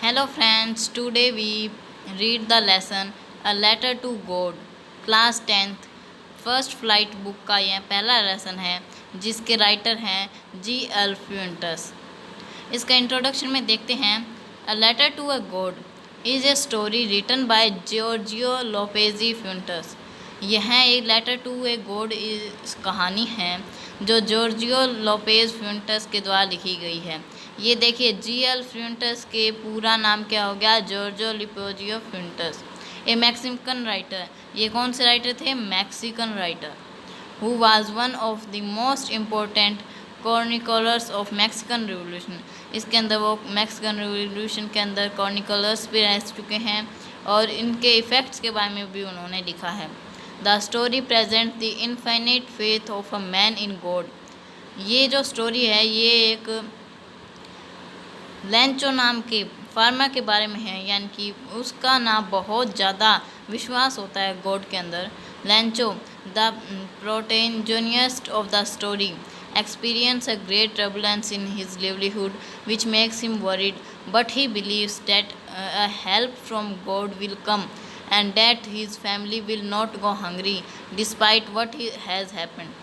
Hello friends, today we read the lesson A Letter to God, class 10th first flight book का यह पहला lesson है जिसके writer हैं G.L. फ्यूंटस। इसका इंट्रोडक्शन में देखते हैं a letter to a God is a story written by Giorgio Lopez Fuentes. यह एक लेटर टू ए गॉड इस कहानी है जो जॉर्जियो लोपेज फ्यूंटस के द्वारा लिखी गई है। ये देखिए G.L. फ्यूंटस के पूरा नाम क्या हो गया, Giorgio Lopez Fuentes, a Mexican writer. ये कौन से राइटर थे? Mexican writer who was one of the most important chroniclers of Mexican revolution. इसके अंदर वो मैक्सिकन रिवोल्यूशन के अंदर कॉर्निकलर्स भी रह चुके हैं और इनके इफ़ेक्ट्स के बारे में भी उन्होंने लिखा है। The story present the infinite faith of a man in God. ये जो स्टोरी है ये एक लेंचो नाम के फार्मर के बारे में है, यानी कि उसका ना बहुत ज़्यादा विश्वास होता है गॉड के अंदर। Lencho the protagonist of the story experience a great turbulence in his livelihood which makes him worried, but he believes that a help from God will come and that his family will not go hungry despite what has happened.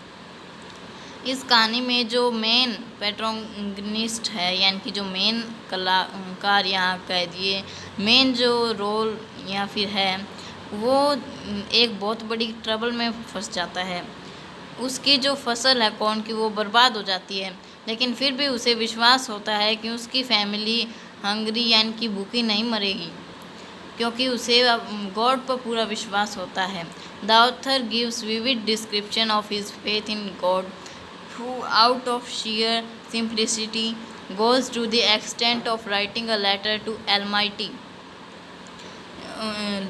इस कहानी में जो main protagonist है, यानी कि जो main कलाकार यहाँ कह दिए मेन जो रोल या फिर है, वो एक बहुत बड़ी ट्रबल में फंस जाता है। उसकी जो फसल है कॉर्न की वो बर्बाद हो जाती है, लेकिन फिर भी उसे विश्वास होता है कि उसकी फैमिली हंगरी यानी कि भूखी नहीं मरेगी, क्योंकि उसे गॉड पर पूरा विश्वास होता है। The author gives vivid description of his faith in God who out of sheer simplicity goes to the extent of writing a letter to Almighty।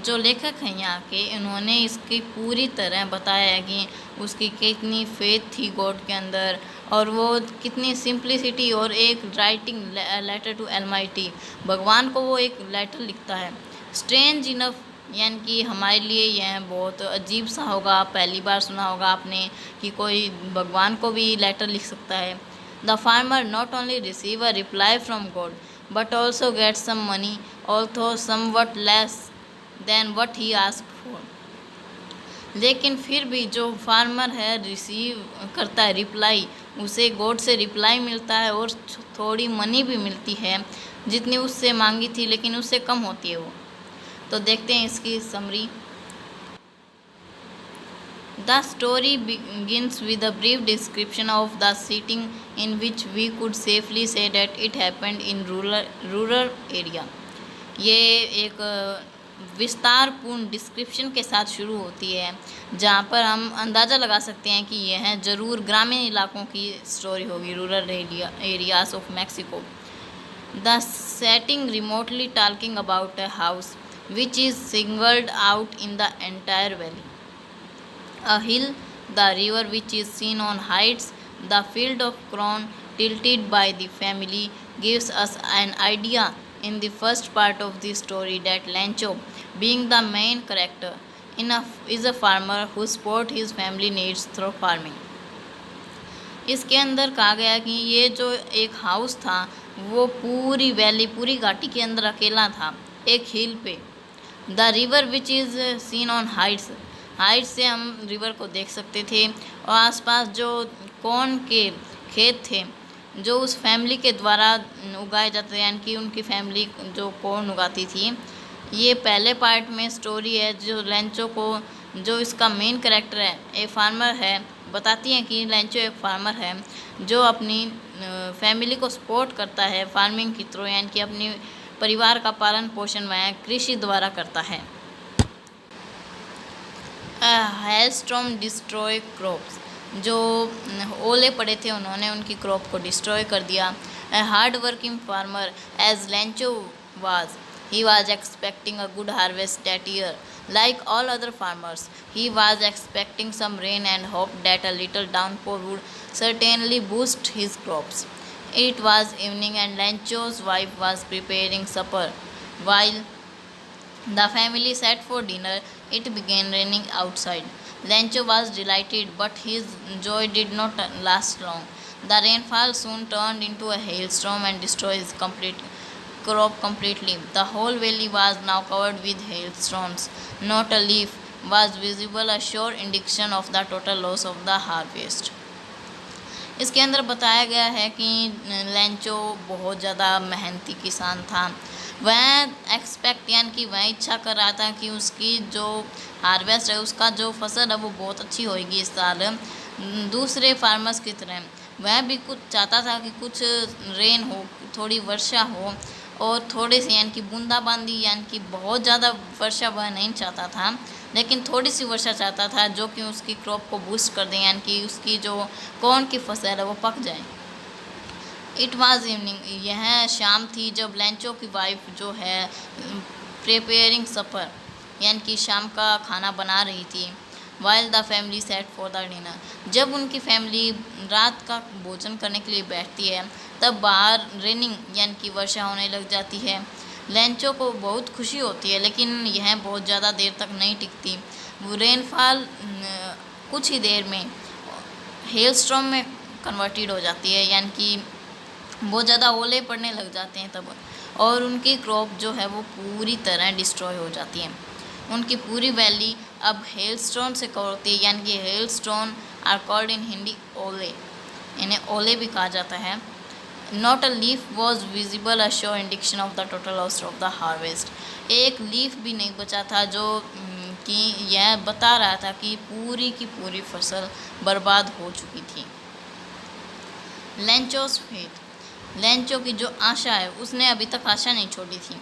जो लेखक हैं यहाँ के, उन्होंने इसकी पूरी तरह बताया कि उसकी कितनी फेथ थी गॉड के अंदर और वो कितनी सिंप्लिसिटी और एक राइटिंग लेटर टू एलमाइटी, भगवान को वो एक लेटर लिखता है। स्ट्रेंज इनफ, यानी कि हमारे लिए यह बहुत अजीब सा होगा, पहली बार सुना होगा आपने कि कोई भगवान को भी लेटर लिख सकता है। The farmer not only receive a reply from God but also get some money although somewhat less than what he asked for. लेकिन फिर भी जो फार्मर है रिसीव करता है रिप्लाई, उसे गॉड से रिप्लाई मिलता है और थोड़ी मनी भी मिलती है जितनी उससे मांगी थी, लेकिन उससे कम होती है वो। तो देखते हैं इसकी summary. The story begins with a brief description of the setting in which we could safely say that it happened in rural area। ये एक विस्तारपूर्ण डिस्क्रिप्शन के साथ शुरू होती है जहाँ पर हम अंदाज़ा लगा सकते हैं कि यह ज़रूर ग्रामीण इलाकों की स्टोरी होगी, rural areas of Mexico. The setting remotely talking about a house which is singled out in the entire valley, a hill, the river which is seen on heights, the field of corn tilted by the family gives us an idea in the first part of the story that Lancho, being the main character, is a farmer who support his family needs through farming। इसके अंदर कहा गया कि ये जो एक house था वो पूरी वैली, पूरी घाटी के अंदर अकेला था, एक हिल पे। The river which is scene on Heights, Heights से हम रिवर को देख सकते थे और आसपास जो कॉर्न के खेत थे जो उस फैमिली के द्वारा उगाए जाते थे, यानी कि उनकी फैमिली जो कॉर्न उगाती थी। ये पहले पार्ट में स्टोरी है जो लेंचो को, जो इसका मेन कैरेक्टर है, एक फार्मर है, बताती हैं कि लेंचो एक फार्मर है जो अपनी फैमिली को सपोर्ट करता है फार्मिंग के थ्रू, यानी कि अपनी परिवार का पालन पोषण वह कृषि द्वारा करता है। हेलस्टॉर्म डिस्ट्रॉय क्रॉप्स, जो ओले पड़े थे उन्होंने उनकी क्रॉप को डिस्ट्रॉय कर दिया। A hard working farmer as Lencho was, he was expecting a good harvest that year like all other farmers. He was expecting some rain and hope that a little downpour would certainly boost his crops. It was evening and Lancho's wife was preparing supper. While the family sat for dinner, it began raining outside. Lancho was delighted, but his joy did not last long. The rainfall soon turned into a hailstorm and destroyed his complete crop completely. The whole valley was now covered with hailstones. Not a leaf was visible, a sure indication of the total loss of the harvest. इसके अंदर बताया गया है कि Lencho बहुत ज़्यादा मेहनती किसान था। वह एक्सपेक्ट यानी कि वह इच्छा कर रहा था कि उसकी जो हार्वेस्ट है, उसका जो फसल है वो बहुत अच्छी होगी इस साल दूसरे फार्मर्स की तरह। वह भी कुछ चाहता था कि कुछ रेन हो, थोड़ी वर्षा हो और थोड़े से यानी कि बूंदाबांदी, यानी कि बहुत ज़्यादा वर्षा वह नहीं चाहता था, लेकिन थोड़ी सी वर्षा चाहता था जो कि उसकी क्रॉप को बूस्ट कर दे, यानी कि उसकी जो कॉर्न की फसल है वो पक जाए। इट वाज इवनिंग, यह शाम थी जब लेंचो की वाइफ जो है प्रिपेयरिंग सपर, यानी कि शाम का खाना बना रही थी। While the family set for the dinner, जब उनकी फैमिली रात का भोजन करने के लिए बैठती है तब बाहर रेनिंग यानी कि वर्षा होने लग जाती है। लेंचो को बहुत खुशी होती है, लेकिन यह बहुत ज़्यादा देर तक नहीं टिकती। वो रेनफॉल कुछ ही देर में हेलस्टॉर्म में कन्वर्टेड हो जाती है, यानी कि बहुत ज़्यादा ओले पड़ने लग जाते हैं तब, और उनकी क्रॉप जो है वो पूरी तरह डिस्ट्रॉय हो जाती है। उनकी पूरी वैली अब हेलस्टोन से कवर होती है, यानी कि hailstone are called in Hindi ओले, इन्हें ओले भी कहा जाता है। Not a leaf was visible, a show indication of the total loss of the harvest. एक लीफ भी नहीं बचा था जो कि यह बता रहा था कि पूरी की पूरी फसल बर्बाद हो चुकी थी। लेंचोस फेथ, लेंचो की जो आशा है उसने अभी तक आशा नहीं छोड़ी थी।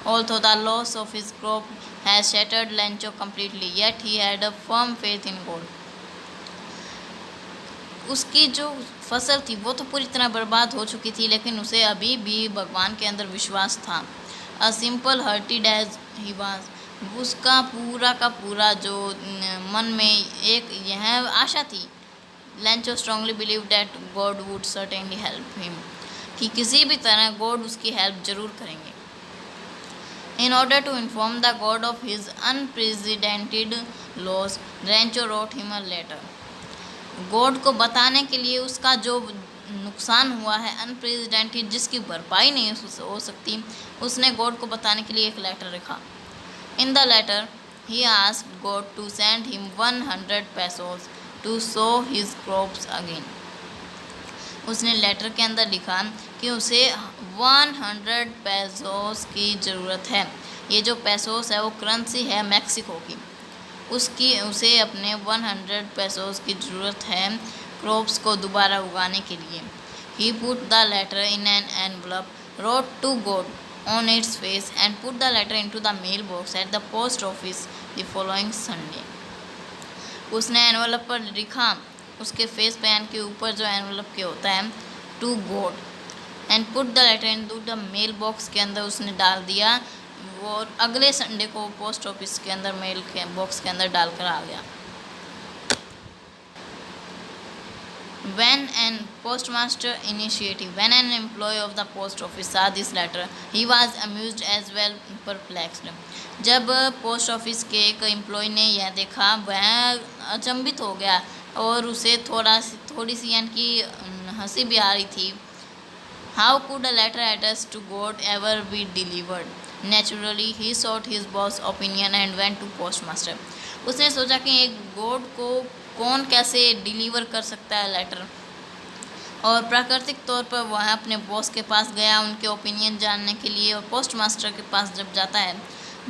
Although the loss of his crop has shattered Lencho completely, yet he had a firm faith in God. उसकी जो फसल थी वो तो पूरी तरह बर्बाद हो चुकी थी, लेकिन उसे अभी भी भगवान के अंदर विश्वास था। A simple hearted as he was, उसका पूरा का पूरा जो मन में एक यह आशा थी। Lencho strongly believed that God would certainly help him, कि किसी भी तरह गॉड उसकी हेल्प जरूर करेंगे। In order to inform the god of his unprecedented loss, Rancho wrote him a letter. God को बताने के लिए उसका जो नुकसान हुआ है अनप्रेसिडेंटेड, जिसकी भरपाई नहीं हो सकती, उसने गॉड को बताने के लिए एक लेटर लिखा। In the letter he asked God to send him 100 pesos to sow his crops again. उसने लेटर के अंदर लिखा कि उसे 100 पेसोस की ज़रूरत है। ये जो पेसोस है वो करेंसी है मैक्सिको की, उसे अपने 100 पेसोस की ज़रूरत है क्रॉप्स को दोबारा उगाने के लिए। He put the letter in an envelope, wrote to God on its face and put the letter into the mail box at the post office the following Sunday. उसने एनवलप पर लिखा, उसके फेस पैन के ऊपर जो envelope के होता है, to God, and put the letter into the mail box के अंदर उसने डाल दिया, और अगले संडे को पोस्ट ऑफिस के अंदर मेल के बॉक्स के अंदर डालकर आ गया। When an postmaster initiative, when an employee of the post office saw this letter, he was amused as well perplexed. जब पोस्ट ऑफिस के एक एम्प्लॉय ने यह देखा वह अचंभित हो गया और उसे थोड़ी सी यानी कि हंसी भी आ रही थी। How could a letter addressed to God ever be delivered? Naturally, he sought his boss' opinion and went to postmaster. उसने सोचा कि एक गॉड को कौन कैसे डिलीवर कर सकता है लेटर, और प्राकृतिक तौर पर वह अपने बॉस के पास गया उनके ओपिनियन जानने के लिए। और पोस्ट मास्टर के पास जब जाता है,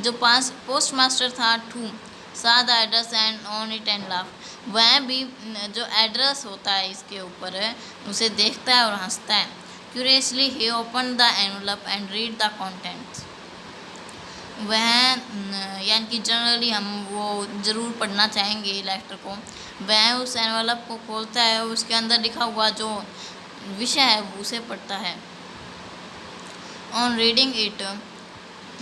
जो पोस्ट मास्टर था टू सा the address and on it and laugh, वह भी जो एड्रेस होता है इसके ऊपर है उसे देखता है और हंसता है। Curiously he open the envelope and read the contents. वह यानी कि जनरली हम वो ज़रूर पढ़ना चाहेंगे लेटर को। वह उस एनवलप को खोलता है और उसके अंदर लिखा हुआ जो विषय है उसे पढ़ता है। On reading it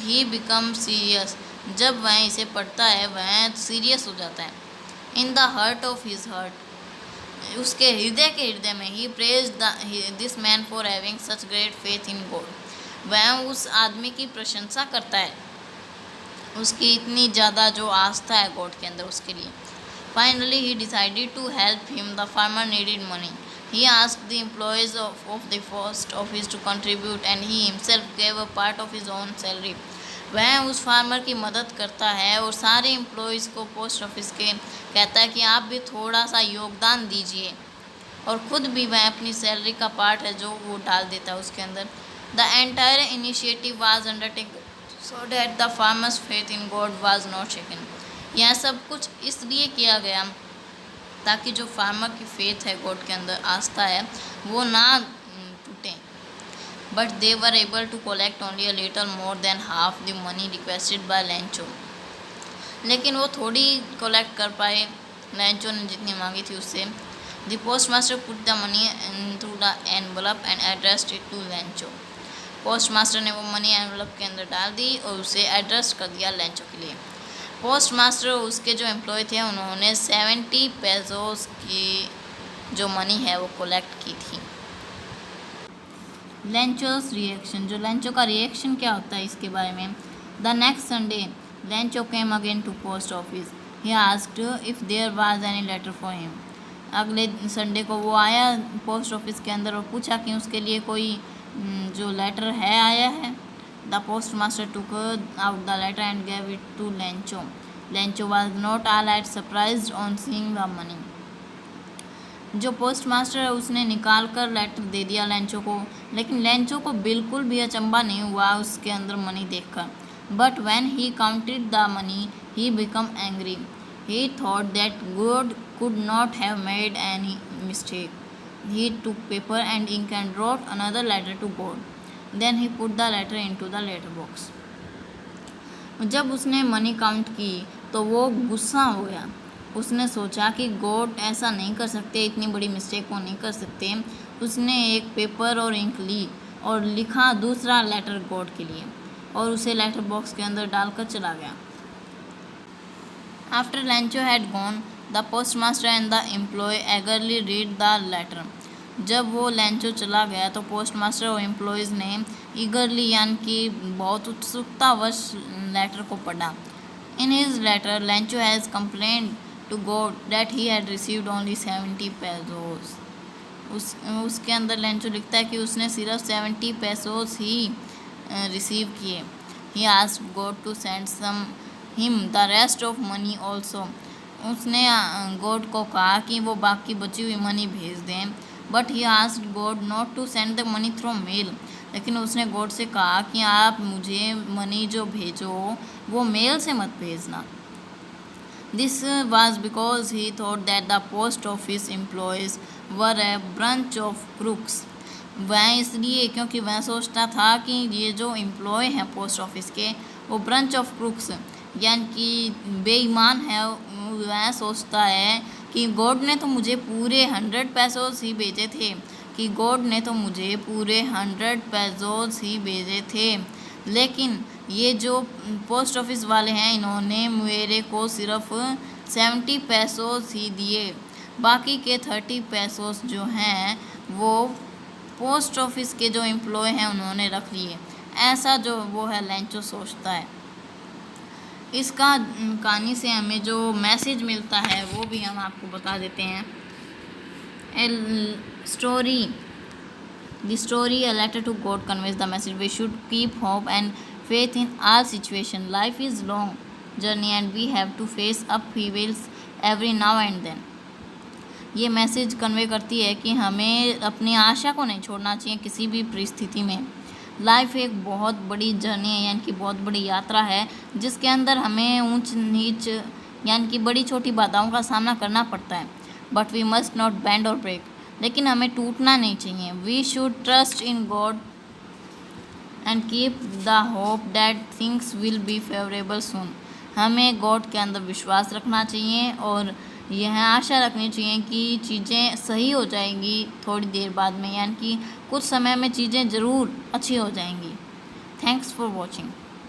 he become serious, जब वह इसे पढ़ता है वह सीरियस हो जाता है। In the heart of his heart, उसके हृदय के हृदय में, he praise this man for having such great faith in God, वह उस आदमी की प्रशंसा करता है, उसकी इतनी ज़्यादा जो आस्था है गॉड के अंदर उसके लिए। Finally he decided to help him, the farmer needed money, He asked the employees of the post office to contribute and he himself gave a part of his own salary. वह उस farmer की मदद करता है और सारे employees को post office के कहता है कि आप भी थोड़ा सा योगदान दीजिए, और ख़ुद भी वह अपनी सैलरी का पार्ट है जो वो डाल देता है उसके अंदर. The entire initiative was undertaken so that the farmer's faith in God was not shaken. यह सब कुछ इसलिए किया गया ताकि जो फार्मर की फेथ है, गॉड के अंदर आस्था है, वो ना टूटे. But they were able to collect only a little more than half the money requested by Lencho. लेकिन वो थोड़ी कलेक्ट कर पाए लेंचो ने जितनी मांगी थी उससे. The post master put the money into the envelope and addressed it to Lencho. Post master ने वो मनी एनवलप के अंदर डाल दी और उसे एड्रेस कर दिया लेंचो के लिए. पोस्ट मास्टर उसके जो एम्प्लॉय थे उन्होंने 70 पेसोस की जो मनी है वो कलेक्ट की थी. लेंचोस रिएक्शन, जो लेंचो का रिएक्शन क्या होता है इसके बारे में. The next Sunday Lencho came again to post office. He asked if there was any letter for him. अगले संडे को वो आया पोस्ट ऑफिस के अंदर और पूछा कि उसके लिए कोई जो लेटर है आया है. The post master took out the letter and gave it to Lencho. Lencho was not at all surprised on seeing the money. जो पोस्ट मास्टर है उसने निकाल कर लेटर दे दिया लेंचो को, लेकिन लेंचो को बिल्कुल भी अचंभा नहीं हुआ उसके अंदर मनी देखकर. But when he counted the money he become angry. He thought that God could not have made any mistake. He took paper and ink and wrote another letter to God. Then he put the letter into the letter box. जब उसने money count की तो वो गुस्सा हो गया. उसने सोचा कि गॉड ऐसा नहीं कर सकते, इतनी बड़ी मिस्टेक को नहीं कर सकते. उसने एक पेपर और इंक ली और लिखा दूसरा लेटर गॉड के लिए और उसे लेटर बॉक्स के अंदर डालकर चला गया. After Lencho had gone the post master and the employee eagerly read the letter. जब वो लेंचो चला गया तो पोस्ट मास्टर और एम्प्लॉयज़ ने ईगरली यानी कि बहुत उत्सुकतावश लेटर को पढ़ा. In his letter Lencho has complained to God that he had received only 70 pesos. उसके अंदर लेंचो लिखता है कि उसने सिर्फ 70 पेसोस ही रिसीव किए. He asked God to send some him the rest of money also. उसने गॉड को कहा कि वो बाकी बची हुई मनी भेज दें. But he asked God not to send the money through mail. लेकिन उसने गॉड से कहा कि आप मुझे मनी जो भेजो वो मेल से मत भेजना. This was because he thought that the post office employees were A brunch of crooks. वह इसलिए क्योंकि वह सोचता था कि ये जो एम्प्लॉय हैं पोस्ट ऑफिस के वो ब्रंच ऑफ क्रूक्स यानी कि बेईमान है. वह सोचता है कि गॉड ने तो मुझे पूरे 100 पेसोस ही भेजे थे, कि गॉड ने तो मुझे पूरे 100 पेसोस ही भेजे थे, लेकिन ये जो पोस्ट ऑफिस वाले हैं इन्होंने मेरे को सिर्फ 70 पेसोस ही दिए. बाकी के 30 पेसोस जो हैं वो पोस्ट ऑफिस के जो एम्प्लॉय हैं उन्होंने रख लिए. ऐसा जो वो है लेंचो सोचता है. इसका कहानी से हमें जो मैसेज मिलता है वो भी हम आपको बता देते हैं. The story A Letter to God conveys the message we should keep hope and faith in all situations. Life is long journey and we have to face upheavals every now and then. ये message convey करती है कि हमें अपनी आशा को नहीं छोड़ना चाहिए किसी भी परिस्थिति में. लाइफ एक बहुत बड़ी जर्नी है यानी कि बहुत बड़ी यात्रा है जिसके अंदर हमें ऊंच नीच यानी कि बड़ी छोटी बाधाओं का सामना करना पड़ता है. But we must not bend or break. लेकिन हमें टूटना नहीं चाहिए. We should trust in God and keep the hope that things will be favourable soon. हमें गॉड के अंदर विश्वास रखना चाहिए और यह आशा रखनी चाहिए कि चीज़ें सही हो जाएंगी थोड़ी देर बाद में, यानी कि कुछ समय में चीज़ें ज़रूर अच्छी हो जाएंगी. Thanks for watching.